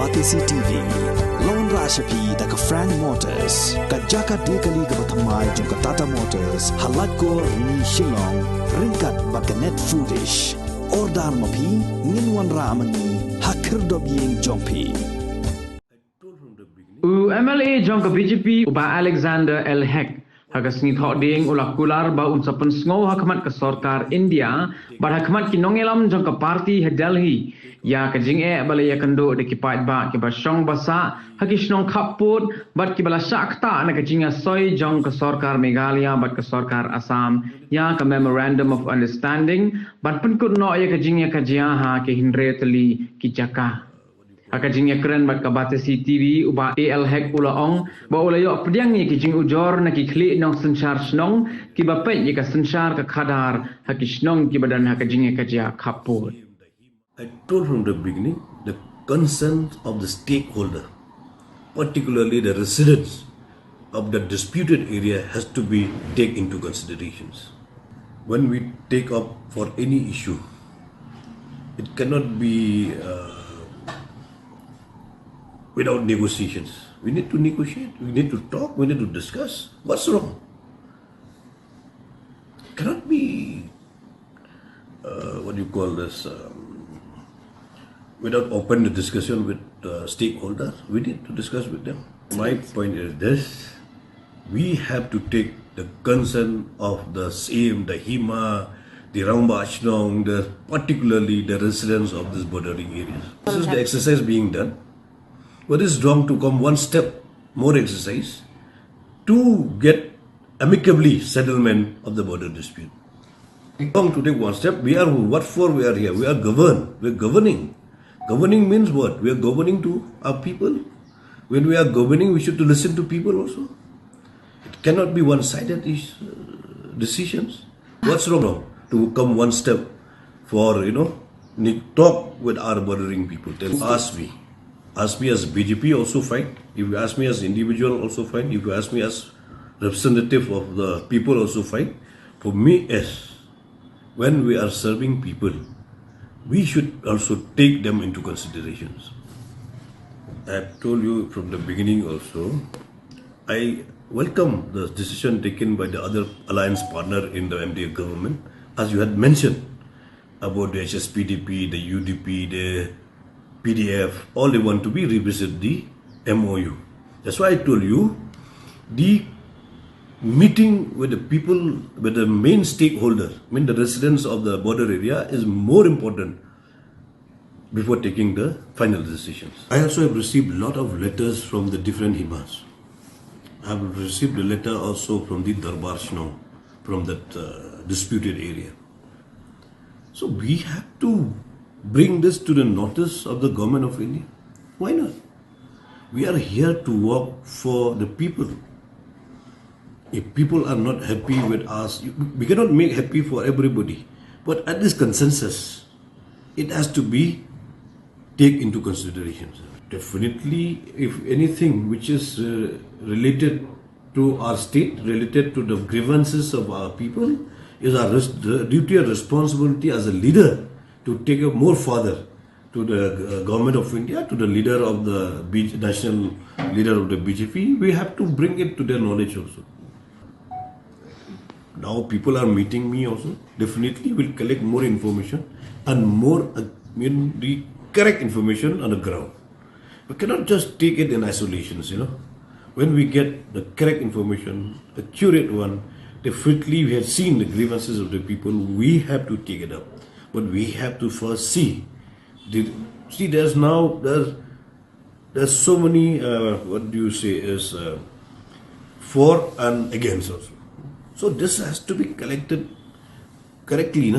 Batisi TV Lone Rashapi Daka Frank Motors Kajaka Dekali Gabatamai Junka Tata Motors Halatko Ni Shillong Rinkat Bakanet Foodish Ordar Mapi Ninwan Ramani Hakir Dobiying Jompi MLA Jonka BJP Uba Alexander L. Heck Hagasni Pdeng ulak kular ba unsa Pynsngew Hakmat ke Sorkar India bar Hakmat ki nongelam Jonka parti he Delhi ya ke Jingeh bala ya kendo de ki pait ba ki ba shong basa hakishnong Khappud bat ki bala sakta na ke Jingeh soi jong ke Sorkar Meghalaya bat ke Sorkar Assam ya ke memorandum of understanding bat penkut no ya ke Jingeh ka jiaha ke hindre teli ki jaka Jingeh keren bat ka Batisi TV uba AL Hek ulaong ba ulayo Pdeng ni ki jing ujor na ki kli nong sensar snong ki ba pet ka sensar ka khadar hakishnong ki badan Jingeh ka jia Khappud. I told from the beginning the concerns of the stakeholder, particularly the residents of the disputed area, has to be taken into considerations. When we take up for any issue, it cannot be without negotiations. We need to negotiate, we need to talk, we need to discuss what's wrong. It cannot be, without open discussion with stakeholders. We need to discuss with them. My point is this: we have to take the concern of the same, the Hima, the Ramba Achnong, particularly the residents of these bordering areas. This is the exercise being done. What is wrong to come one step more exercise to get amicably settlement of the border dispute? Wrong to take one step. We are what for? We are here. We are governed. We are governing. Governing means what? We are governing to our people. When we are governing, we should listen to people also. It cannot be one-sided decisions. What's wrong to come one step for, talk with our bordering people? Then ask me. Ask me as BJP, also fine. If you ask me as individual, also fine. If you ask me as representative of the people, also fine. For me, yes, when we are serving people, we should also take them into considerations. I have told you from the beginning also, I welcome the decision taken by the other alliance partner in the MDA government, as you had mentioned, about the HSPDP, the UDP, the PDF, all they want to be revisit the MOU. That's why I told you, the meeting with the people, with the main stakeholder, the residents of the border area, is more important before taking the final decisions. I also have received a lot of letters from the different Himas. I have received a letter also from the Darbar Shno, from that disputed area. So we have to bring this to the notice of the government of India. Why not? We are here to work for the people. If people are not happy with us, we cannot make happy for everybody. But at this consensus, it has to be taken into consideration. Definitely, if anything which is related to our state, related to the grievances of our people, is our duty and responsibility as a leader to take it more further to the government of India, to the leader of the national leader of the BJP. We have to bring it to their knowledge also. Now people are meeting me also. Definitely will collect more information and more the correct information on the ground. We cannot just take it in isolations, When we get the correct information, the accurate one, definitely we have seen the grievances of the people, we have to take it up. But we have to first see. There's so many, for and against also. So this has to be collected correctly,